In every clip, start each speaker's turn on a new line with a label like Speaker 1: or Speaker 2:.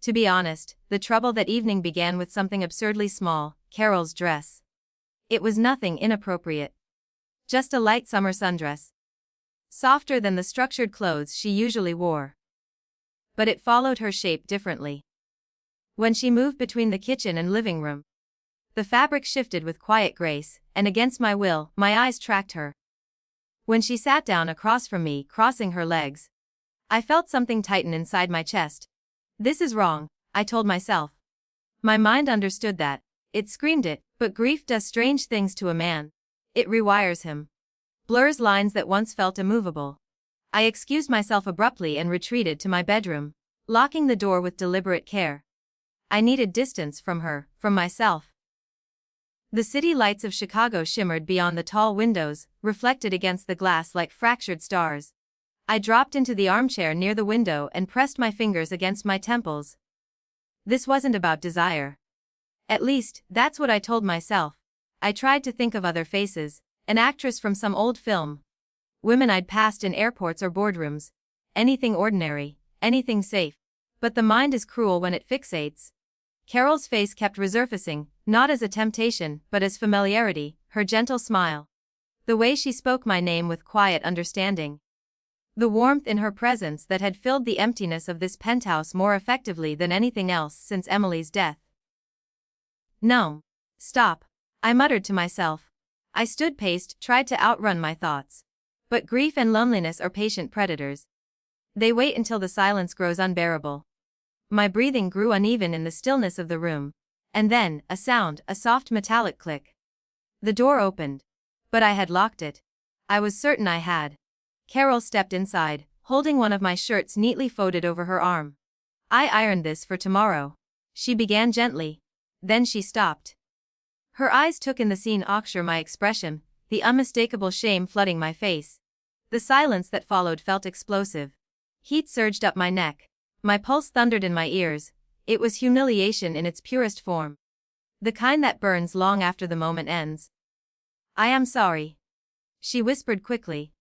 Speaker 1: To be honest, the trouble that evening began with something absurdly small, Carol's dress. It was nothing inappropriate. Just a light summer sundress. Softer than the structured clothes she usually wore. But it followed her shape differently. When she moved between the kitchen and living room, the fabric shifted with quiet grace, and against my will, my eyes tracked her. When she sat down across from me, crossing her legs, I felt something tighten inside my chest. This is wrong, I told myself. My mind understood that. It screamed it, but grief does strange things to a man. It rewires him. Blurs lines that once felt immovable. I excused myself abruptly and retreated to my bedroom, locking the door with deliberate care. I needed distance from her, from myself. The city lights of Chicago shimmered beyond the tall windows, reflected against the glass like fractured stars. I dropped into the armchair near the window and pressed my fingers against my temples. This wasn't about desire. At least, that's what I told myself. I tried to think of other faces, an actress from some old film. Women I'd passed in airports or boardrooms. Anything ordinary, anything safe. But the mind is cruel when it fixates. Carol's face kept resurfacing, not as a temptation, but as familiarity, her gentle smile. The way she spoke my name with quiet understanding. The warmth in her presence that had filled the emptiness of this penthouse more effectively than anything else since Emily's death. No. Stop. I muttered to myself. I stood paced, tried to outrun my thoughts. But grief and loneliness are patient predators. They wait until the silence grows unbearable. My breathing grew uneven in the stillness of the room. And then, a sound, a soft metallic click. The door opened. But I had locked it. I was certain I had. Carol stepped inside, holding one of my shirts neatly folded over her arm. I ironed this for tomorrow. She began gently. Then she stopped. Her eyes took in the scene, my expression, the unmistakable shame flooding my face. The silence that followed felt explosive. Heat surged up my neck. My pulse thundered in my ears. It was humiliation in its purest form. The kind that burns long after the moment ends. I am sorry. She whispered quickly.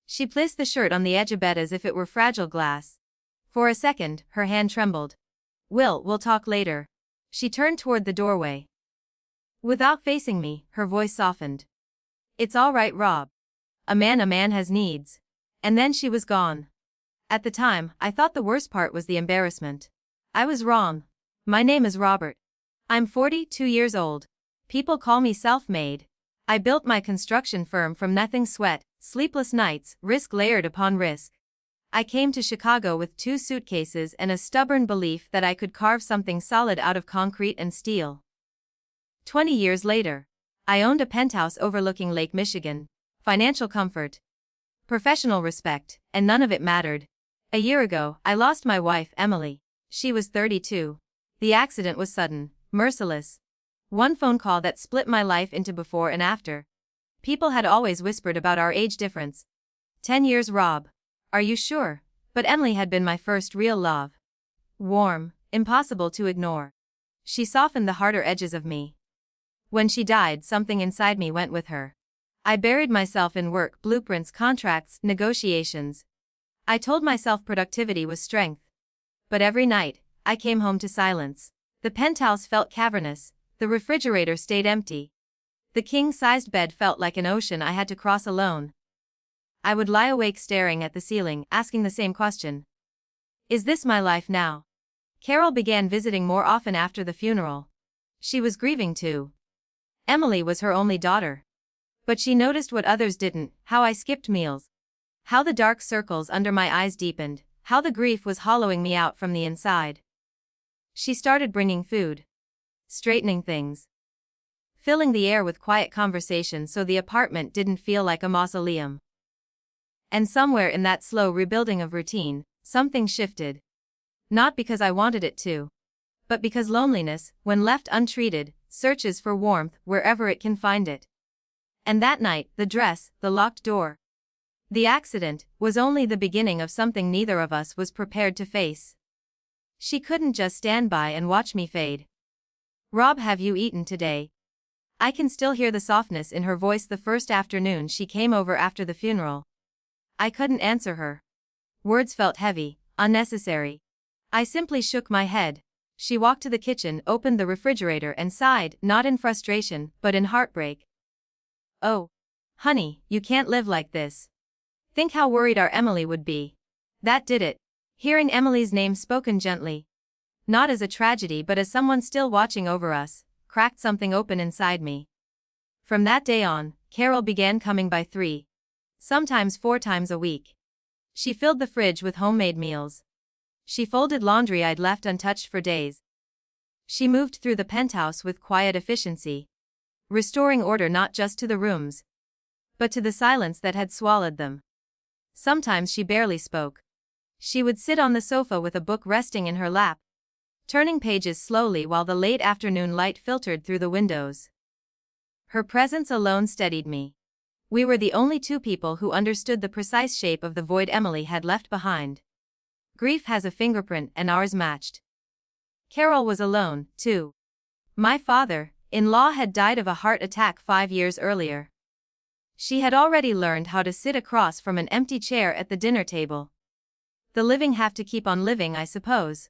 Speaker 1: She placed the shirt on the edge of bed as if it were fragile glass. For a second, her hand trembled. We'll talk later. She turned toward the doorway. Without facing me, her voice softened. It's all right, Rob. A man has needs. And then she was gone. At the time, I thought the worst part was the embarrassment. I was wrong. My name is Robert. I'm 42 years old. People call me self-made. I built my construction firm from nothing, sweat, sleepless nights, risk layered upon risk. I came to Chicago with 2 suitcases and a stubborn belief that I could carve something solid out of concrete and steel. 20 years later, I owned a penthouse overlooking Lake Michigan, financial comfort, professional respect, and none of it mattered. A year ago, I lost my wife, Emily. She was 32. The accident was sudden, merciless. One phone call that split my life into before and after. People had always whispered about our age difference. 10 years, Rob. Are you sure? But Emily had been my first real love. Warm, impossible to ignore. She softened the harder edges of me. When she died, something inside me went with her. I buried myself in work, blueprints, contracts, negotiations. I told myself productivity was strength. But every night, I came home to silence. The penthouse felt cavernous. The refrigerator stayed empty. The king-sized bed felt like an ocean I had to cross alone. I would lie awake staring at the ceiling, asking the same question. Is this my life now? Carol began visiting more often after the funeral. She was grieving too. Emily was her only daughter. But she noticed what others didn't, how I skipped meals. How the dark circles under my eyes deepened, how the grief was hollowing me out from the inside. She started bringing food. Straightening things. Filling the air with quiet conversation so the apartment didn't feel like a mausoleum. And somewhere in that slow rebuilding of routine, something shifted. Not because I wanted it to. But because loneliness, when left untreated, searches for warmth wherever it can find it. And that night, the dress, the locked door. The accident was only the beginning of something neither of us was prepared to face. She couldn't just stand by and watch me fade. Rob, have you eaten today? I can still hear the softness in her voice the first afternoon she came over after the funeral. I couldn't answer her. Words felt heavy, unnecessary. I simply shook my head. She walked to the kitchen, opened the refrigerator and sighed, not in frustration, but in heartbreak. "Oh, honey, you can't live like this. Think how worried our Emily would be." That did it. Hearing Emily's name spoken gently, not as a tragedy but as someone still watching over us, cracked something open inside me. From that day on, Carol began coming by 3, sometimes 4 times a week. She filled the fridge with homemade meals. She folded laundry I'd left untouched for days. She moved through the penthouse with quiet efficiency, restoring order not just to the rooms, but to the silence that had swallowed them. Sometimes she barely spoke. She would sit on the sofa with a book resting in her lap, turning pages slowly while the late afternoon light filtered through the windows. Her presence alone steadied me. We were the only 2 people who understood the precise shape of the void Emily had left behind. Grief has a fingerprint and ours matched. Carol was alone, too. My father-in-law had died of a heart attack 5 years earlier. She had already learned how to sit across from an empty chair at the dinner table. "The living have to keep on living, I suppose,"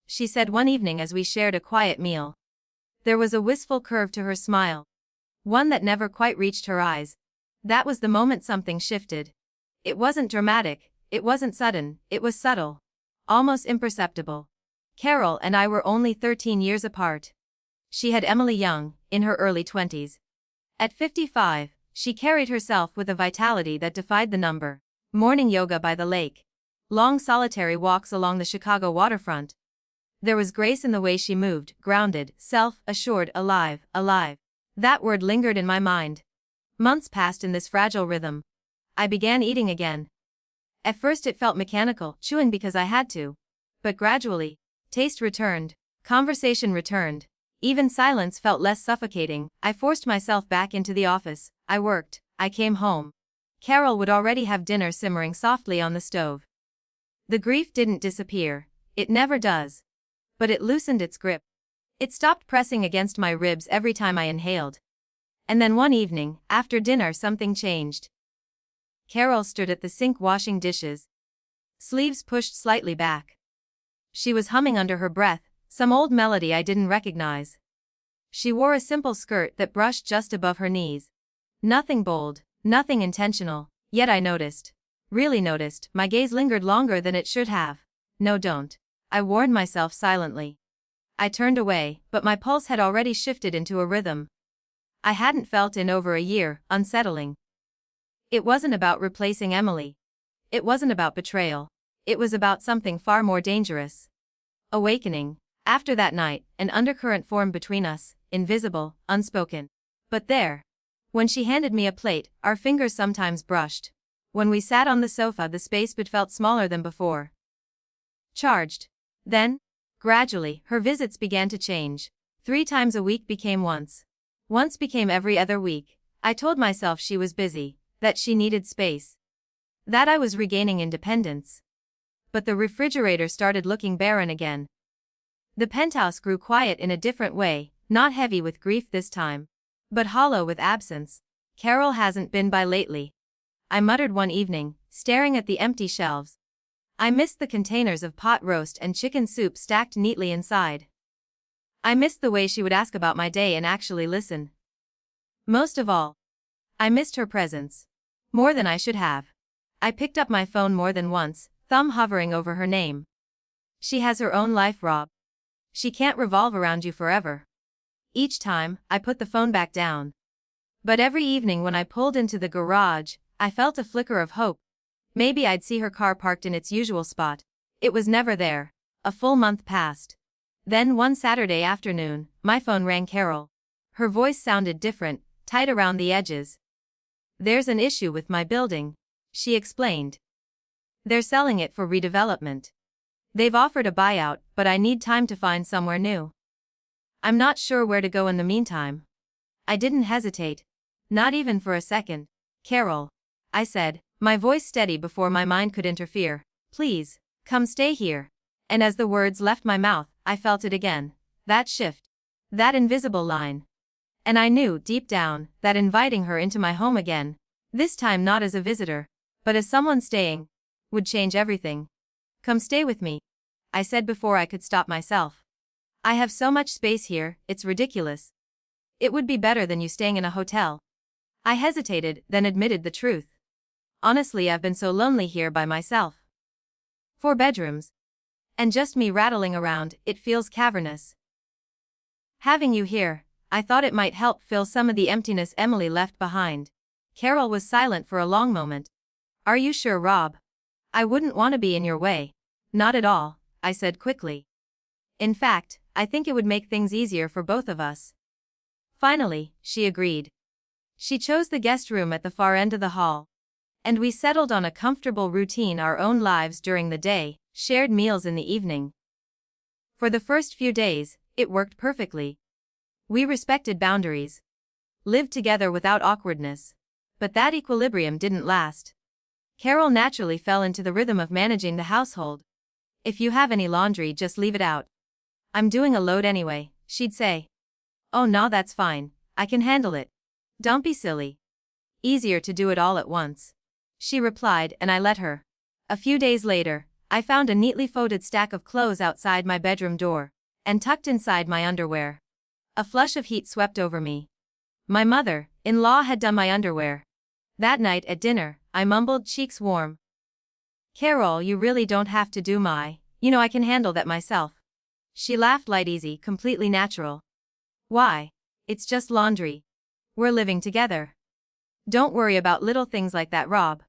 Speaker 1: she said one evening as we shared a quiet meal. There was a wistful curve to her smile, one that never quite reached her eyes. That was the moment something shifted. It wasn't dramatic, it wasn't sudden, it was subtle, almost imperceptible. Carol and I were only 13 years apart. She had Emily young, in her early 20s. At 55, she carried herself with a vitality that defied the number. Morning yoga by the lake, long solitary walks along the Chicago waterfront. There was grace in the way she moved, grounded, self-assured, alive. That word lingered in my mind. Months passed in this fragile rhythm. I began eating again. At first it felt mechanical, chewing because I had to. But gradually, taste returned, conversation returned. Even silence felt less suffocating. I forced myself back into the office. I worked, I came home. Carol would already have dinner simmering softly on the stove. The grief didn't disappear. It never does. But it loosened its grip. It stopped pressing against my ribs every time I inhaled. And then one evening, after dinner, something changed. Carol stood at the sink washing dishes, sleeves pushed slightly back. She was humming under her breath, some old melody I didn't recognize. She wore a simple skirt that brushed just above her knees. Nothing bold, nothing intentional, yet I noticed. Really noticed. My gaze lingered longer than it should have. "No, don't," I warned myself silently. I turned away, but my pulse had already shifted into a rhythm I hadn't felt in over a year, unsettling. It wasn't about replacing Emily. It wasn't about betrayal. It was about something far more dangerous. Awakening. After that night, an undercurrent formed between us, invisible, unspoken. But there. When she handed me a plate, our fingers sometimes brushed. When we sat on the sofa, the space but felt smaller than before. Charged. Then, gradually, her visits began to change. 3 times a week became once. Once became every other week. I told myself she was busy, that she needed space, that I was regaining independence. But the refrigerator started looking barren again. The penthouse grew quiet in a different way, not heavy with grief this time, but hollow with absence. "Carol hasn't been by lately," I muttered one evening, staring at the empty shelves. I missed the containers of pot roast and chicken soup stacked neatly inside. I missed the way she would ask about my day and actually listen. Most of all, I missed her presence. More than I should have. I picked up my phone more than once, thumb hovering over her name. "She has her own life, Rob. She can't revolve around you forever." Each time, I put the phone back down. But every evening when I pulled into the garage, I felt a flicker of hope. Maybe I'd see her car parked in its usual spot. It was never there. A full month passed. Then one Saturday afternoon, my phone rang. Carol. Her voice sounded different, tight around the edges. "There's an issue with my building," she explained. "They're selling it for redevelopment. They've offered a buyout, but I need time to find somewhere new. I'm not sure where to go in the meantime." I didn't hesitate. Not even for a second. "Carol," I said, my voice steady before my mind could interfere, "please, come stay here." And as the words left my mouth, I felt it again. That shift. That invisible line. And I knew, deep down, that inviting her into my home again, this time not as a visitor, but as someone staying, would change everything. "Come stay with me," I said before I could stop myself. I have so much space here, it's ridiculous. It would be better than you staying in a hotel. I hesitated, then admitted the truth. Honestly, I've been so lonely here by myself. 4 bedrooms. And just me rattling around, it feels cavernous. Having you here, I thought it might help fill some of the emptiness Emily left behind. Carol was silent for a long moment. Are you sure, Rob? I wouldn't want to be in your way. Not at all, I said quickly. In fact, I think it would make things easier for both of us. Finally, she agreed. She chose the guest room at the far end of the hall. And we settled on a comfortable routine, our own lives during the day, shared meals in the evening. For the first few days, it worked perfectly. We respected boundaries. Lived together without awkwardness. But that equilibrium didn't last. Carol naturally fell into the rhythm of managing the household. If you have any laundry, just leave it out. I'm doing a load anyway, she'd say. Oh no, that's fine, I can handle it. Don't be silly. Easier to do it all at once, she replied, and I let her. A few days later, I found a neatly folded stack of clothes outside my bedroom door, and tucked inside my underwear. A flush of heat swept over me. My mother-in-law had done my underwear. That night at dinner, I mumbled, cheeks warm. Carol, you really don't have to do I can handle that myself. She laughed, light, easy, completely natural. Why? It's just laundry. We're living together. Don't worry about little things like that, Rob.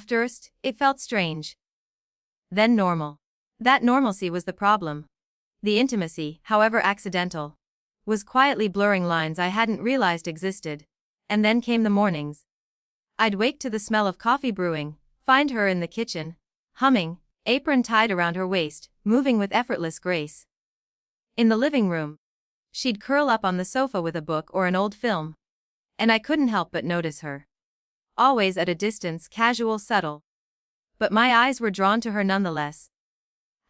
Speaker 1: First, it felt strange. Then normal. That normalcy was the problem. The intimacy, however accidental, was quietly blurring lines I hadn't realized existed. And then came the mornings. I'd wake to the smell of coffee brewing, find her in the kitchen, humming, apron tied around her waist, moving with effortless grace. In the living room, she'd curl up on the sofa with a book or an old film. And I couldn't help but notice her. Always at a distance, casual, subtle. But my eyes were drawn to her nonetheless.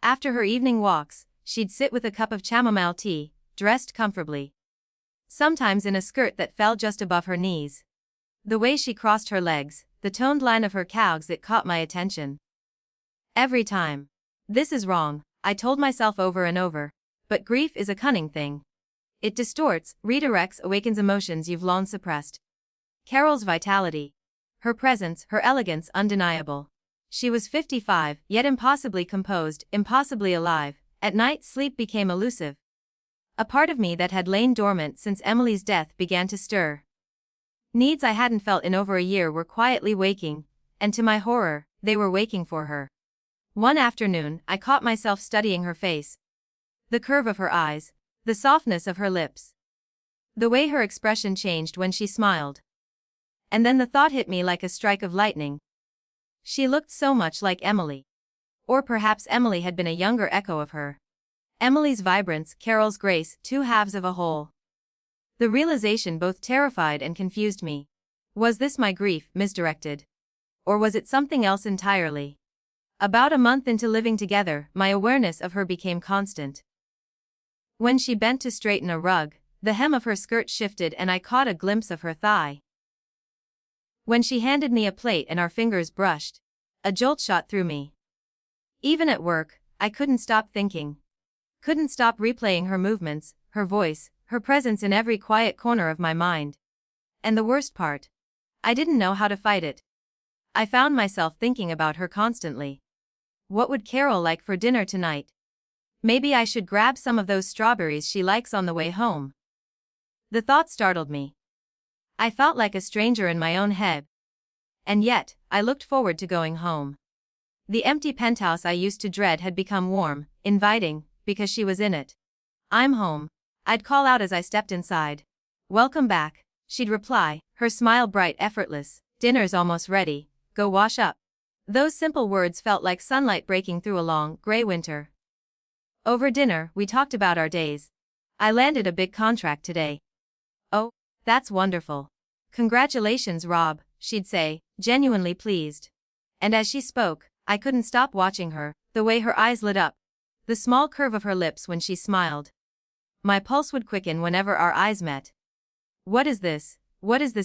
Speaker 1: After her evening walks, she'd sit with a cup of chamomile tea, dressed comfortably. Sometimes in a skirt that fell just above her knees. The way she crossed her legs, the toned line of her calves, it caught my attention. Every time. This is wrong, I told myself over and over. But grief is a cunning thing. It distorts, redirects, awakens emotions you've long suppressed. Carol's vitality. Her presence, her elegance, undeniable. She was 55, yet impossibly composed, impossibly alive. At night, sleep became elusive. A part of me that had lain dormant since Emily's death began to stir. Needs I hadn't felt in over a year were quietly waking, and to my horror, they were waking for her. One afternoon, I caught myself studying her face. The curve of her eyes, the softness of her lips. The way her expression changed when she smiled. And then the thought hit me like a strike of lightning. She looked so much like Emily. Or perhaps Emily had been a younger echo of her. Emily's vibrance, Carol's grace, two halves of a whole. The realization both terrified and confused me. Was this my grief, misdirected? Or was it something else entirely? About a month into living together, my awareness of her became constant. When she bent to straighten a rug, the hem of her skirt shifted and I caught a glimpse of her thigh. When she handed me a plate and our fingers brushed, a jolt shot through me. Even at work, I couldn't stop thinking. Couldn't stop replaying her movements, her voice, her presence in every quiet corner of my mind. And the worst part? I didn't know how to fight it. I found myself thinking about her constantly. What would Carol like for dinner tonight? Maybe I should grab some of those strawberries she likes on the way home. The thought startled me. I felt like a stranger in my own head. And yet, I looked forward to going home. The empty penthouse I used to dread had become warm, inviting, because she was in it. I'm home, I'd call out as I stepped inside. Welcome back, she'd reply, her smile bright, effortless. Dinner's almost ready, go wash up. Those simple words felt like sunlight breaking through a long, gray winter. Over dinner, we talked about our days. I landed a big contract today. Oh, that's wonderful. Congratulations, Rob, she'd say, genuinely pleased. And as she spoke, I couldn't stop watching her, the way her eyes lit up, the small curve of her lips when she smiled. My pulse would quicken whenever our eyes met. What is this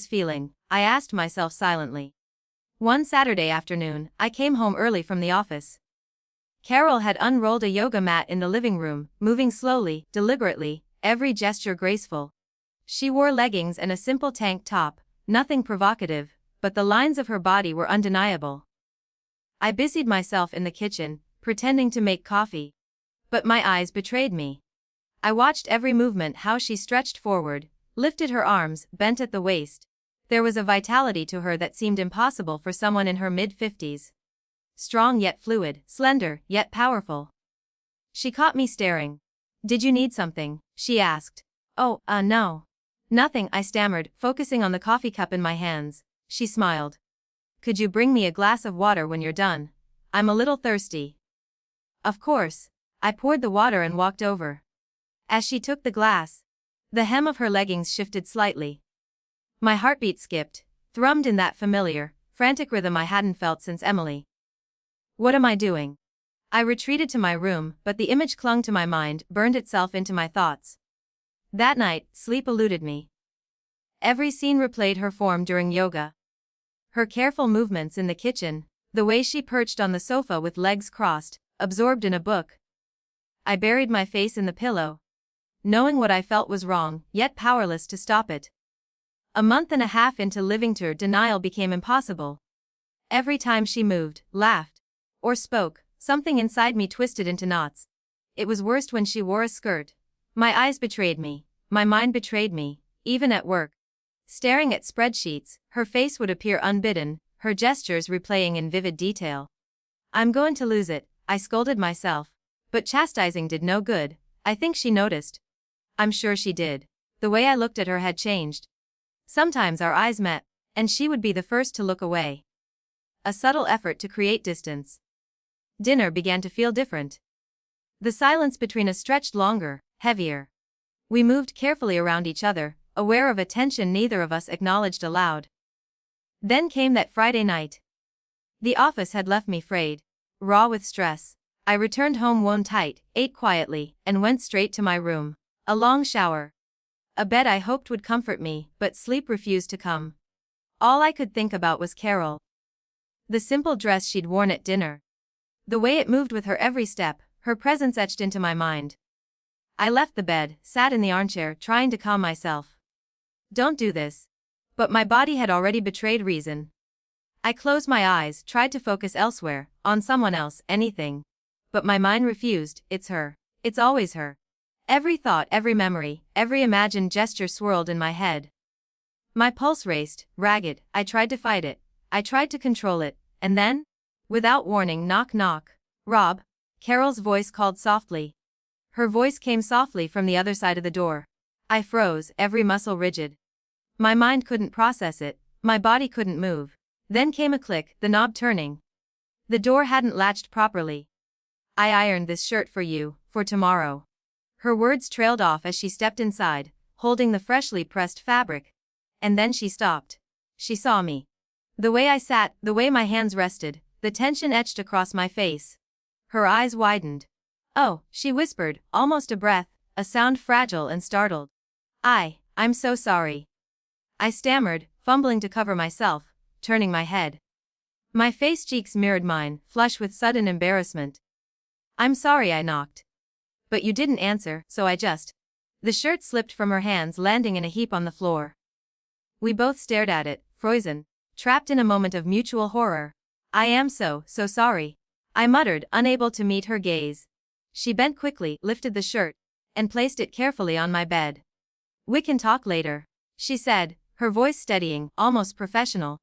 Speaker 1: feeling? I asked myself silently. One Saturday afternoon, I came home early from the office. Carol had unrolled a yoga mat in the living room, moving slowly, deliberately, every gesture graceful. She wore leggings and a simple tank top, nothing provocative, but the lines of her body were undeniable. I busied myself in the kitchen, pretending to make coffee. But my eyes betrayed me. I watched every movement, how she stretched forward, lifted her arms, bent at the waist. There was a vitality to her that seemed impossible for someone in her mid-50s. Strong yet fluid, slender yet powerful. She caught me staring. "Did you need something?" she asked. "Oh, no. Nothing," I stammered, focusing on the coffee cup in my hands. She smiled. "Could you bring me a glass of water when you're done? I'm a little thirsty." Of course. I poured the water and walked over. As she took the glass, the hem of her leggings shifted slightly. My heartbeat skipped, thrummed in that familiar, frantic rhythm I hadn't felt since Emily. What am I doing? I retreated to my room, but the image clung to my mind, burned itself into my thoughts. That night, sleep eluded me. Every scene replayed her form during yoga. Her careful movements in the kitchen, the way she perched on the sofa with legs crossed, absorbed in a book. I buried my face in the pillow, knowing what I felt was wrong, yet powerless to stop it. A month and a half into living her denial became impossible. Every time she moved, laughed, or spoke, something inside me twisted into knots. It was worst when she wore a skirt. My eyes betrayed me, my mind betrayed me, even at work. Staring at spreadsheets, her face would appear unbidden, her gestures replaying in vivid detail. "I'm going to lose it," I scolded myself. But chastising did no good. I think she noticed. I'm sure she did. The way I looked at her had changed. Sometimes our eyes met, and she would be the first to look away. A subtle effort to create distance. Dinner began to feel different. The silence between us stretched longer, heavier. We moved carefully around each other, aware of a tension neither of us acknowledged aloud. Then came that Friday night. The office had left me frayed, raw with stress. I returned home wound tight, ate quietly, and went straight to my room. A long shower. A bed I hoped would comfort me, but sleep refused to come. All I could think about was Carol. The simple dress she'd worn at dinner. The way it moved with her every step, her presence etched into my mind. I left the bed, sat in the armchair, trying to calm myself. Don't do this. But my body had already betrayed reason. I closed my eyes, tried to focus elsewhere, on someone else, anything. But my mind refused. It's her. It's always her. Every thought, every memory, every imagined gesture swirled in my head. My pulse raced, ragged. I tried to fight it. I tried to control it, and then? Without warning, knock knock. "Rob?" Carol's voice called softly. Her voice came softly from the other side of the door. I froze, every muscle rigid. My mind couldn't process it, my body couldn't move. Then came a click, the knob turning. The door hadn't latched properly. "I ironed this shirt for you, for tomorrow." Her words trailed off as she stepped inside, holding the freshly pressed fabric. And then she stopped. She saw me. The way I sat, the way my hands rested, the tension etched across my face. Her eyes widened. "Oh," she whispered, almost a breath, a sound fragile and startled. I'm so sorry." I stammered, fumbling to cover myself, turning my head. My face cheeks mirrored mine, flush with sudden embarrassment. "I'm sorry I knocked. But you didn't answer, so I just..." The shirt slipped from her hands, landing in a heap on the floor. We both stared at it, frozen, trapped in a moment of mutual horror. "I am so sorry," I muttered, unable to meet her gaze. She bent quickly, lifted the shirt, and placed it carefully on my bed. "We can talk later," she said, her voice steadying, almost professional.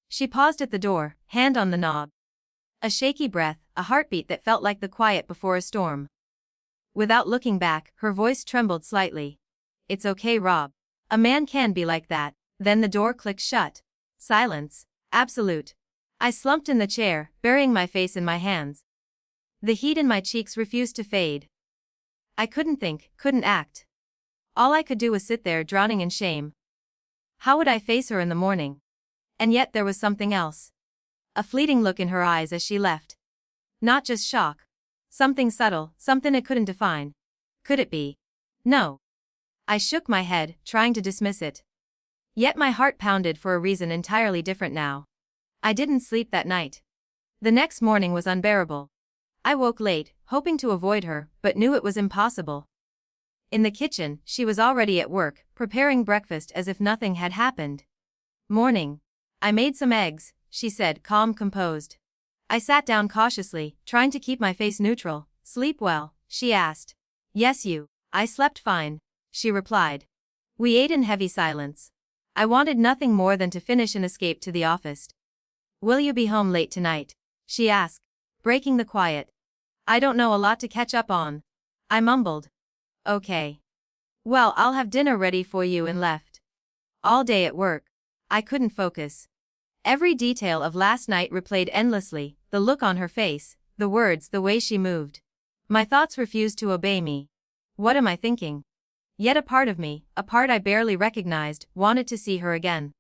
Speaker 1: She paused at the door, hand on the knob. A shaky breath, a heartbeat that felt like the quiet before a storm. Without looking back, her voice trembled slightly. "It's okay, Rob. A man can be like that." Then the door clicked shut. Silence. Absolute. I slumped in the chair, burying my face in my hands. The heat in my cheeks refused to fade. I couldn't think, couldn't act. All I could do was sit there, drowning in shame. How would I face her in the morning? And yet there was something else. A fleeting look in her eyes as she left. Not just shock. Something subtle, something I couldn't define. Could it be? No. I shook my head, trying to dismiss it. Yet my heart pounded for a reason entirely different now. I didn't sleep that night. The next morning was unbearable. I woke late, hoping to avoid her, but knew it was impossible. In the kitchen, she was already at work, preparing breakfast as if nothing had happened. Morning. I made some eggs, she said, calm, composed. I sat down cautiously, trying to keep my face neutral. Sleep well? She asked. Yes, you. I slept fine, she replied. We ate in heavy silence. I wanted nothing more than to finish and escape to the office. Will you be home late tonight? She asked, breaking the quiet. I don't know, a lot to catch up on. I mumbled. Okay. Well, I'll have dinner ready for you, and left. All day at work. I couldn't focus. Every detail of last night replayed endlessly, the look on her face, the words, the way she moved. My thoughts refused to obey me. What am I thinking? Yet a part of me, a part I barely recognized, wanted to see her again.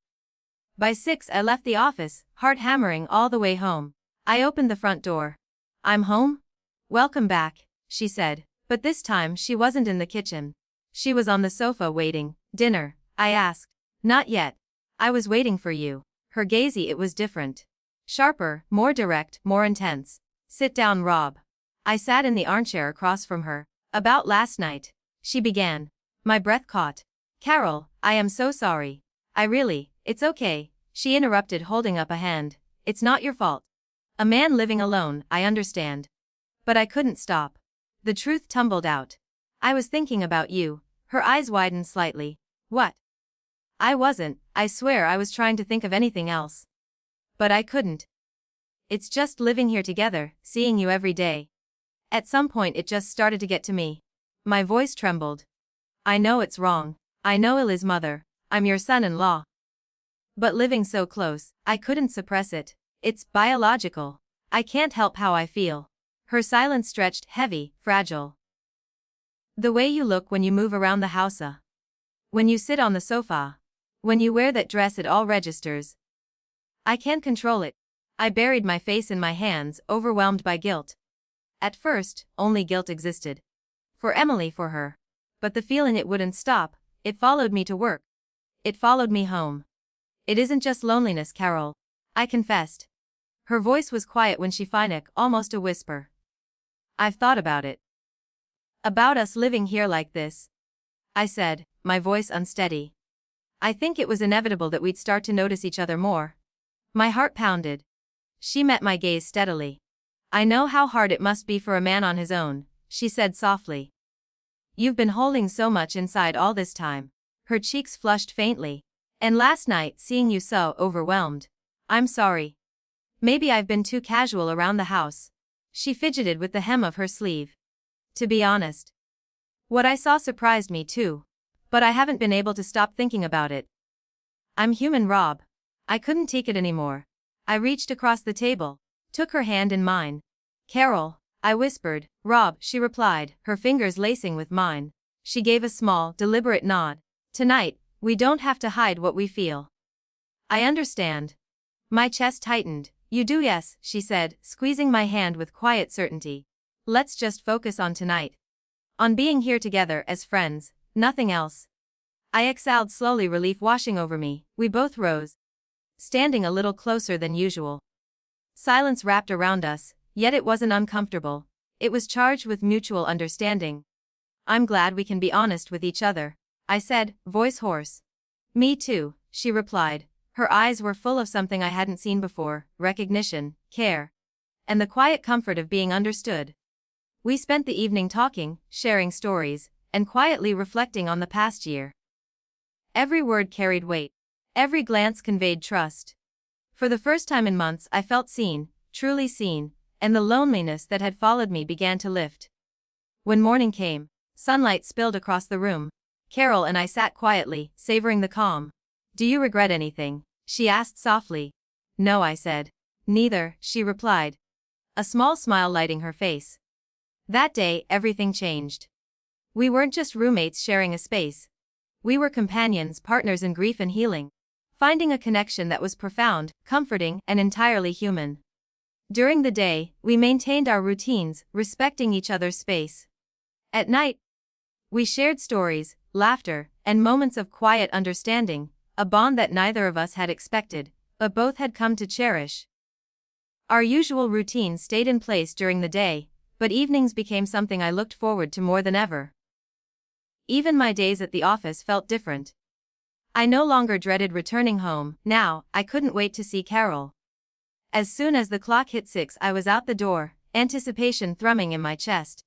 Speaker 1: By 6 I left the office, heart hammering all the way home. I opened the front door. I'm home? Welcome back, she said, but this time she wasn't in the kitchen. She was on the sofa waiting. Dinner? I asked. Not yet. I was waiting for you. Her gaze, it was different. Sharper, more direct, more intense. Sit down, Rob. I sat in the armchair across from her. About last night, she began. My breath caught. Carol, I am so sorry. It's okay, she interrupted, holding up a hand. It's not your fault. A man living alone, I understand. But I couldn't stop. The truth tumbled out. I was thinking about you. Her eyes widened slightly. What? I wasn't, I swear I was trying to think of anything else. But I couldn't. It's just living here together, seeing you every day. At some point it just started to get to me. My voice trembled. I know it's wrong. I know Ellie's mother. I'm your son-in-law. But living so close, I couldn't suppress it. It's biological. I can't help how I feel. Her silence stretched, heavy, fragile. The way you look when you move around the house, when you sit on the sofa, when you wear that dress, it all registers. I can't control it. I buried my face in my hands, overwhelmed by guilt. At first, only guilt existed. For Emily, for her. But the feeling, it wouldn't stop. It followed me to work. It followed me home. It isn't just loneliness, Carol. I confessed. Her voice was quiet when she finished, almost a whisper. I've thought about it. About us living here like this. I said, my voice unsteady. I think it was inevitable that we'd start to notice each other more. My heart pounded. She met my gaze steadily. I know how hard it must be for a man on his own, she said softly. You've been holding so much inside all this time. Her cheeks flushed faintly. And last night, seeing you so overwhelmed. I'm sorry. Maybe I've been too casual around the house. She fidgeted with the hem of her sleeve. To be honest, what I saw surprised me too. But I haven't been able to stop thinking about it. I'm human, Rob. I couldn't take it anymore. I reached across the table, took her hand in mine. Carol, I whispered. Rob, she replied, her fingers lacing with mine. She gave a small, deliberate nod. Tonight, we don't have to hide what we feel. I understand. My chest tightened. You do? Yes, she said, squeezing my hand with quiet certainty. Let's just focus on tonight. On being here together as friends, nothing else. I exhaled slowly, relief washing over me. We both rose, standing a little closer than usual. Silence wrapped around us, yet it wasn't uncomfortable. It was charged with mutual understanding. I'm glad we can be honest with each other, I said, voice hoarse. Me too, she replied. Her eyes were full of something I hadn't seen before, recognition, care, and the quiet comfort of being understood. We spent the evening talking, sharing stories, and quietly reflecting on the past year. Every word carried weight. Every glance conveyed trust. For the first time in months I felt seen, truly seen, and the loneliness that had followed me began to lift. When morning came, sunlight spilled across the room. Carol and I sat quietly, savoring the calm. Do you regret anything? She asked softly. No, I said. Neither, she replied. A small smile lighting her face. That day, everything changed. We weren't just roommates sharing a space. We were companions, partners in grief and healing. Finding a connection that was profound, comforting, and entirely human. During the day, we maintained our routines, respecting each other's space. At night, we shared stories, laughter, and moments of quiet understanding, a bond that neither of us had expected, but both had come to cherish. Our usual routine stayed in place during the day, but evenings became something I looked forward to more than ever. Even my days at the office felt different. I no longer dreaded returning home. Now, I couldn't wait to see Carol. As soon as the clock hit 6, I was out the door, anticipation thrumming in my chest.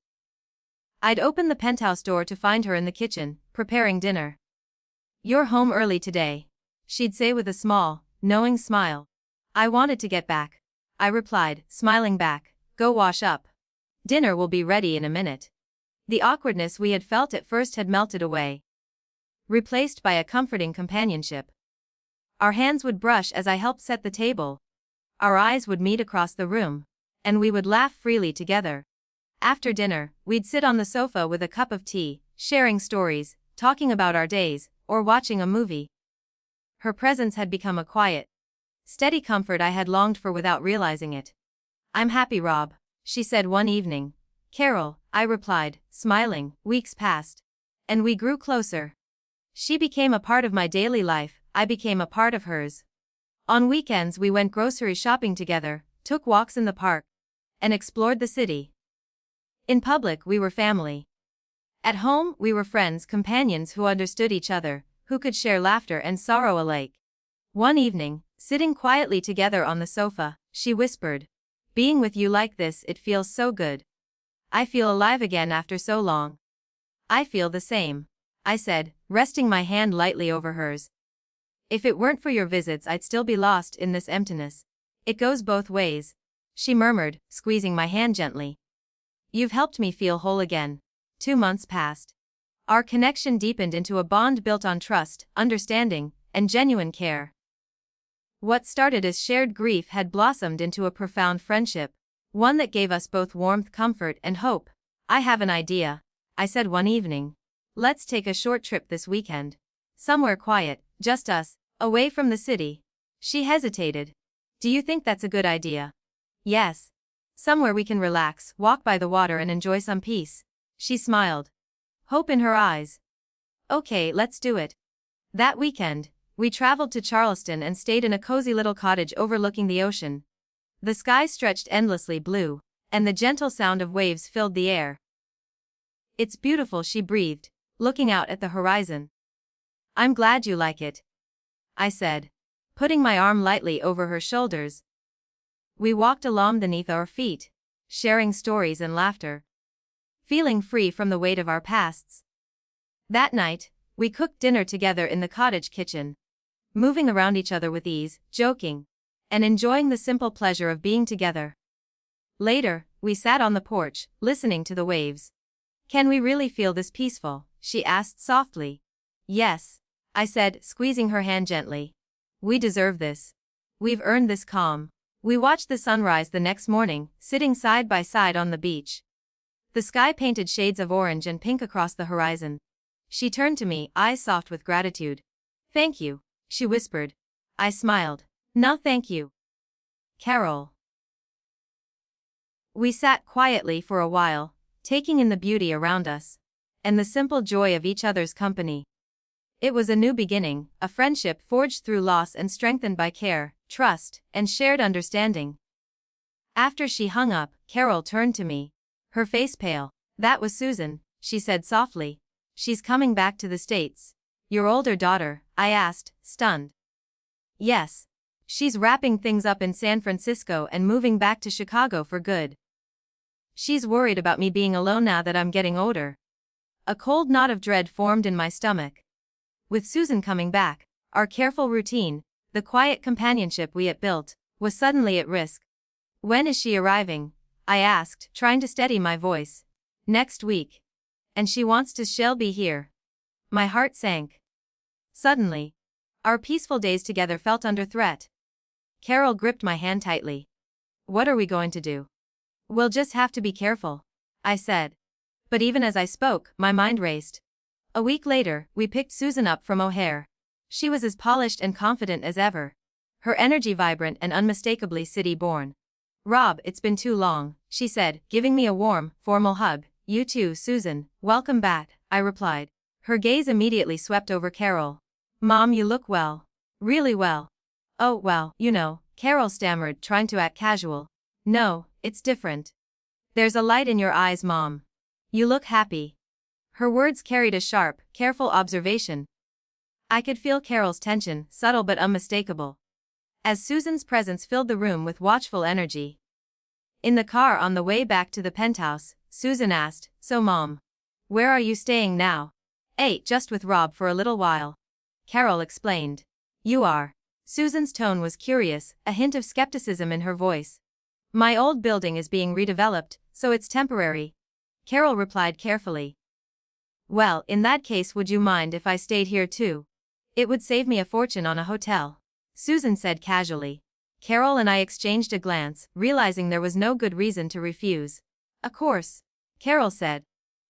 Speaker 1: I'd open the penthouse door to find her in the kitchen, preparing dinner. "You're home early today," she'd say with a small, knowing smile. "I wanted to get back," I replied, smiling back. "Go wash up. Dinner will be ready in a minute." The awkwardness we had felt at first had melted away, replaced by a comforting companionship. Our hands would brush as I helped set the table. Our eyes would meet across the room, and we would laugh freely together. After dinner, we'd sit on the sofa with a cup of tea, sharing stories, talking about our days, or watching a movie. Her presence had become a quiet, steady comfort I had longed for without realizing it. "I'm happy, Rob," she said one evening. "Carol," I replied, smiling. Weeks passed, and we grew closer. She became a part of my daily life, I became a part of hers. On weekends we went grocery shopping together, took walks in the park, and explored the city. In public we were family. At home we were friends, companions who understood each other, who could share laughter and sorrow alike. One evening, sitting quietly together on the sofa, she whispered, "Being with you like this, it feels so good. I feel alive again after so long." "I feel the same," I said, resting my hand lightly over hers. "If it weren't for your visits, I'd still be lost in this emptiness." "It goes both ways," she murmured, squeezing my hand gently. "You've helped me feel whole again." 2 months passed. Our connection deepened into a bond built on trust, understanding, and genuine care. What started as shared grief had blossomed into a profound friendship, one that gave us both warmth, comfort, and hope. "I have an idea," I said one evening. "Let's take a short trip this weekend. Somewhere quiet, just us, away from the city." She hesitated. "Do you think that's a good idea?" "Yes. Somewhere we can relax, walk by the water and enjoy some peace." She smiled, hope in her eyes. "Okay, let's do it." That weekend, we traveled to Charleston and stayed in a cozy little cottage overlooking the ocean. The sky stretched endlessly blue, and the gentle sound of waves filled the air. "It's beautiful," she breathed, looking out at the horizon. "I'm glad you like it," I said, putting my arm lightly over her shoulders. We walked along beneath our feet, sharing stories and laughter, feeling free from the weight of our pasts. That night, we cooked dinner together in the cottage kitchen, moving around each other with ease, joking, and enjoying the simple pleasure of being together. Later, we sat on the porch, listening to the waves. "Can we really feel this peaceful?" she asked softly. "Yes," I said, squeezing her hand gently. "We deserve this. We've earned this calm." We watched the sunrise the next morning, sitting side by side on the beach. The sky painted shades of orange and pink across the horizon. She turned to me, eyes soft with gratitude. "Thank you," she whispered. I smiled. "No, thank you, Carol." We sat quietly for a while, taking in the beauty around us, and the simple joy of each other's company. It was a new beginning, a friendship forged through loss and strengthened by care, trust, and shared understanding. After she hung up, Carol turned to me, her face pale. "That was Susan," she said softly. "She's coming back to the States." "Your older daughter?" I asked, stunned. "Yes. She's wrapping things up in San Francisco and moving back to Chicago for good. She's worried about me being alone now that I'm getting older." A cold knot of dread formed in my stomach. With Susan coming back, our careful routine, the quiet companionship we had built, was suddenly at risk. "When is she arriving?" I asked, trying to steady my voice. "Next week. And she wants to she'll be here." My heart sank. Suddenly, our peaceful days together felt under threat. Carol gripped my hand tightly. "What are we going to do?" "We'll just have to be careful," I said. But even as I spoke, my mind raced. A week later, we picked Susan up from O'Hare. She was as polished and confident as ever, her energy vibrant and unmistakably city-born. "Rob, it's been too long," she said, giving me a warm, formal hug. "You too, Susan, welcome back," I replied. Her gaze immediately swept over Carol. "Mom, you look well. Really well." "Oh, well, you know," Carol stammered, trying to act casual. "No, it's different. There's a light in your eyes, Mom. You look happy. Her words carried a sharp, careful observation. I could feel Carol's tension, subtle but unmistakable, as Susan's presence filled the room with watchful energy. In the car on the way back to the penthouse, Susan asked, "So Mom, where are you staying now?" Just with Rob for a little while," Carol explained. "You are?" Susan's tone was curious, a hint of skepticism in her voice. "My old building is being redeveloped, so it's temporary," Carol replied carefully. "Well, in that case, would you mind if I stayed here too? It would save me a fortune on a hotel," Susan said casually. Carol and I exchanged a glance, realizing there was no good reason to refuse. "Of course," Carol said,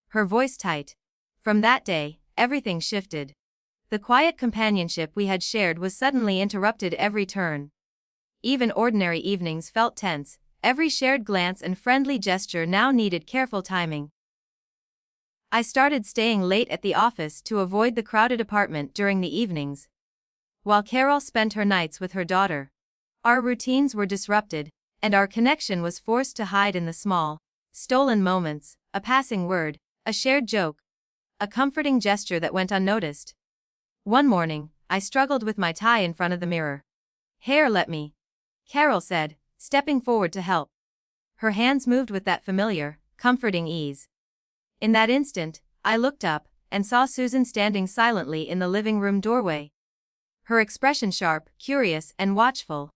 Speaker 1: her voice tight. From that day, everything shifted. The quiet companionship we had shared was suddenly interrupted every turn. Even ordinary evenings felt tense, every shared glance and friendly gesture now needed careful timing. I started staying late at the office to avoid the crowded apartment during the evenings, while Carol spent her nights with her daughter. Our routines were disrupted, and our connection was forced to hide in the small, stolen moments, a passing word, a shared joke, a comforting gesture that went unnoticed. One morning, I struggled with my tie in front of the mirror. "Here, let me," Carol said, stepping forward to help. Her hands moved with that familiar, comforting ease. In that instant, I looked up and saw Susan standing silently in the living room doorway, her expression sharp, curious, and watchful.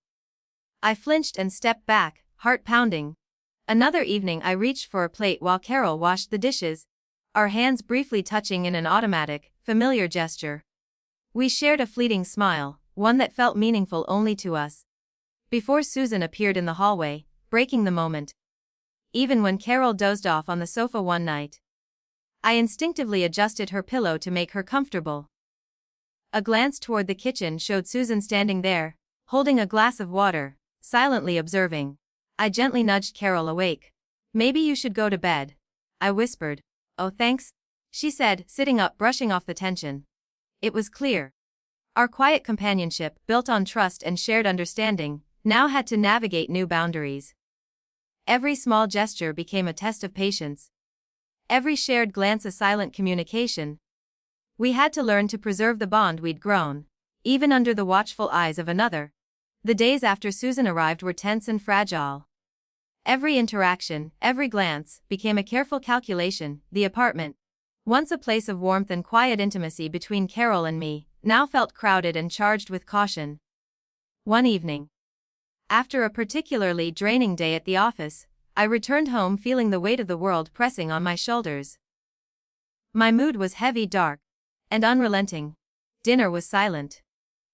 Speaker 1: I flinched and stepped back, heart pounding. Another evening I reached for a plate while Carol washed the dishes, our hands briefly touching in an automatic, familiar gesture. We shared a fleeting smile, one that felt meaningful only to us, before Susan appeared in the hallway, breaking the moment. Even when Carol dozed off on the sofa one night, I instinctively adjusted her pillow to make her comfortable. A glance toward the kitchen showed Susan standing there, holding a glass of water, silently observing. I gently nudged Carol awake. "Maybe you should go to bed," I whispered. "Oh, thanks," she said, sitting up, brushing off the tension. It was clear. Our quiet companionship, built on trust and shared understanding, now had to navigate new boundaries. Every small gesture became a test of patience. Every shared glance a silent communication. We had to learn to preserve the bond we'd grown, even under the watchful eyes of another. The days after Susan arrived were tense and fragile. Every interaction, every glance, became a careful calculation. The apartment, once a place of warmth and quiet intimacy between Carol and me, now felt crowded and charged with caution. One evening, after a particularly draining day at the office, I returned home feeling the weight of the world pressing on my shoulders. My mood was heavy, dark, and unrelenting. Dinner was silent.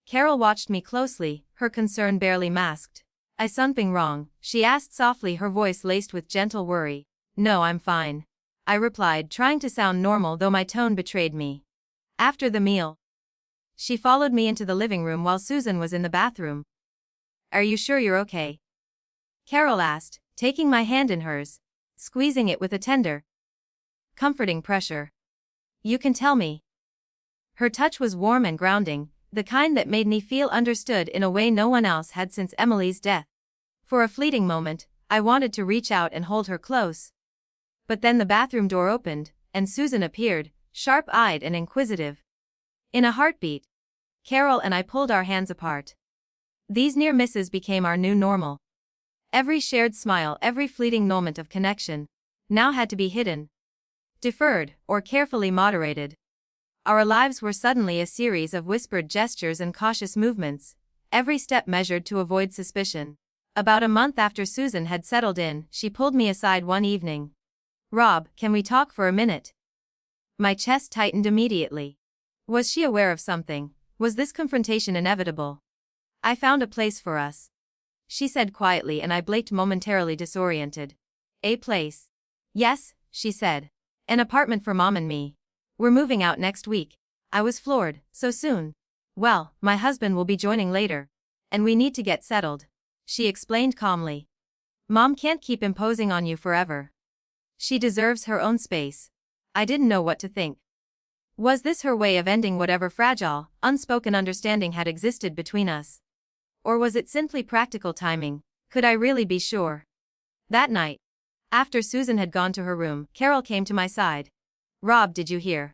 Speaker 1: Carol watched me closely, her concern barely masked. "Is something wrong?" she asked softly, her voice laced with gentle worry. "No, I'm fine," I replied, trying to sound normal though my tone betrayed me. After the meal, she followed me into the living room while Susan was in the bathroom. "Are you sure you're okay?" Carol asked, taking my hand in hers, squeezing it with a tender, comforting pressure. "You can tell me." Her touch was warm and grounding, the kind that made me feel understood in a way no one else had since Emily's death. For a fleeting moment, I wanted to reach out and hold her close. But then the bathroom door opened, and Susan appeared, sharp-eyed and inquisitive. In a heartbeat, Carol and I pulled our hands apart. These near misses became our new normal. Every shared smile, every fleeting moment of connection, now had to be hidden, deferred, or carefully moderated. Our lives were suddenly a series of whispered gestures and cautious movements, every step measured to avoid suspicion. About a month after Susan had settled in, she pulled me aside one evening. "Rob, can we talk for a minute?" My chest tightened immediately. Was she aware of something? Was this confrontation inevitable? "I found a place for us," she said quietly, and I blinked, momentarily disoriented. "A place?" "Yes," she said. "An apartment for Mom and me. We're moving out next week." I was floored. "So soon?" "Well, my husband will be joining later, and we need to get settled," she explained calmly. "Mom can't keep imposing on you forever. She deserves her own space." I didn't know what to think. Was this her way of ending whatever fragile, unspoken understanding had existed between us? Or was it simply practical timing? Could I really be sure? That night, After Susan had gone to her room, Carol came to my side. "Rob, did you hear?"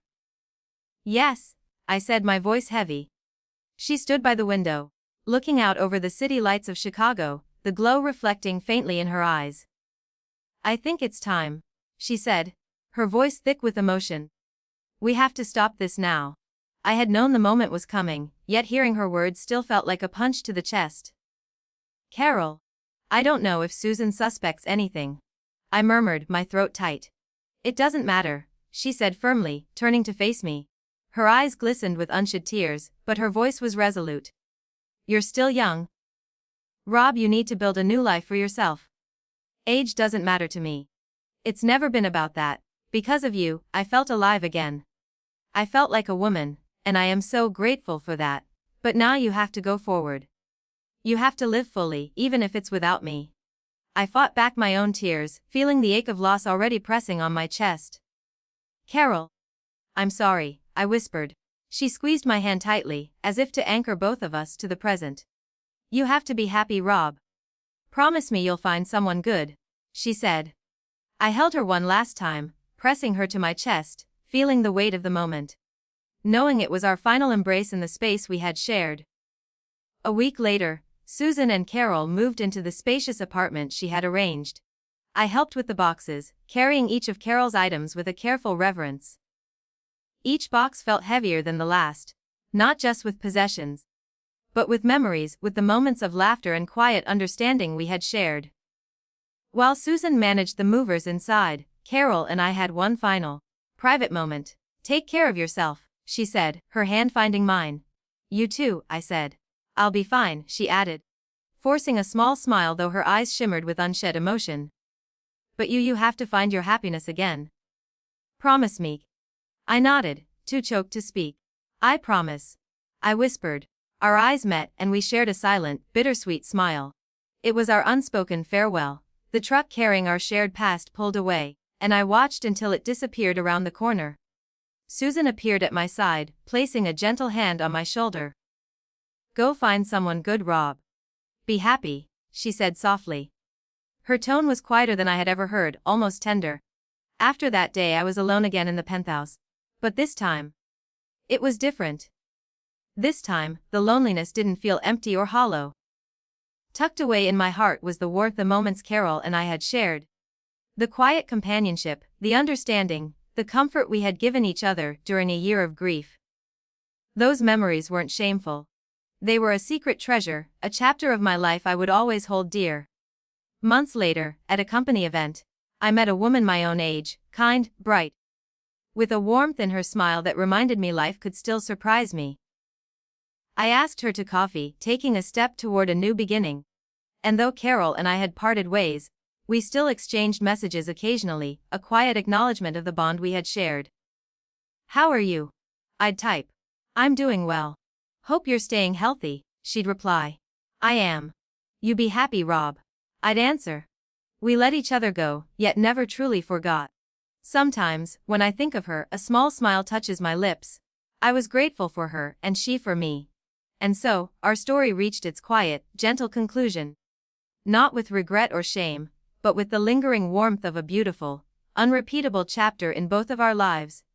Speaker 1: "Yes," I said, my voice heavy. She stood by the window, looking out over the city lights of Chicago, the glow reflecting faintly in her eyes. "I think it's time," she said, her voice thick with emotion. "We have to stop this now." I had known the moment was coming, yet hearing her words still felt like a punch to the chest. "Carol, I don't know if Susan suspects anything," I murmured, my throat tight. "It doesn't matter," she said firmly, turning to face me. Her eyes glistened with unshed tears, but her voice was resolute. "You're still young. Rob, you need to build a new life for yourself. Age doesn't matter to me. It's never been about that. Because of you, I felt alive again. I felt like a woman, and I am so grateful for that. But now you have to go forward. You have to live fully, even if it's without me." I fought back my own tears, feeling the ache of loss already pressing on my chest. "Carol, I'm sorry," I whispered. She squeezed my hand tightly, as if to anchor both of us to the present. "You have to be happy, Rob. Promise me you'll find someone good," she said. I held her one last time, pressing her to my chest, feeling the weight of the moment. Knowing it was our final embrace in the space we had shared. A week later, Susan and Carol moved into the spacious apartment she had arranged. I helped with the boxes, carrying each of Carol's items with a careful reverence. Each box felt heavier than the last, not just with possessions, but with memories, with the moments of laughter and quiet understanding we had shared. While Susan managed the movers inside, Carol and I had one final, private moment. "Take care of yourself," she said, her hand finding mine. "You too," I said. "I'll be fine," she added, forcing a small smile though her eyes shimmered with unshed emotion. "But you have to find your happiness again. Promise me." I nodded, too choked to speak. "I promise," I whispered. Our eyes met and we shared a silent, bittersweet smile. It was our unspoken farewell. The truck carrying our shared past pulled away, and I watched until it disappeared around the corner. Susan appeared at my side, placing a gentle hand on my shoulder. "Go find someone good, Rob. Be happy," she said softly. Her tone was quieter than I had ever heard, almost tender. After that day I was alone again in the penthouse. But this time, it was different. This time, the loneliness didn't feel empty or hollow. Tucked away in my heart was the warmth the moments Carol and I had shared. The quiet companionship, the understanding, the comfort we had given each other during a year of grief. Those memories weren't shameful. They were a secret treasure, a chapter of my life I would always hold dear. Months later, at a company event, I met a woman my own age, kind, bright, with a warmth in her smile that reminded me life could still surprise me. I asked her to coffee, taking a step toward a new beginning. And though Carol and I had parted ways, we still exchanged messages occasionally, a quiet acknowledgement of the bond we had shared. "How are you?" I'd type. "I'm doing well. Hope you're staying healthy," she'd reply. "I am. You be happy, Rob," I'd answer. We let each other go, yet never truly forgot. Sometimes, when I think of her, a small smile touches my lips. I was grateful for her, and she for me. And so, our story reached its quiet, gentle conclusion. Not with regret or shame, but with the lingering warmth of a beautiful, unrepeatable chapter in both of our lives.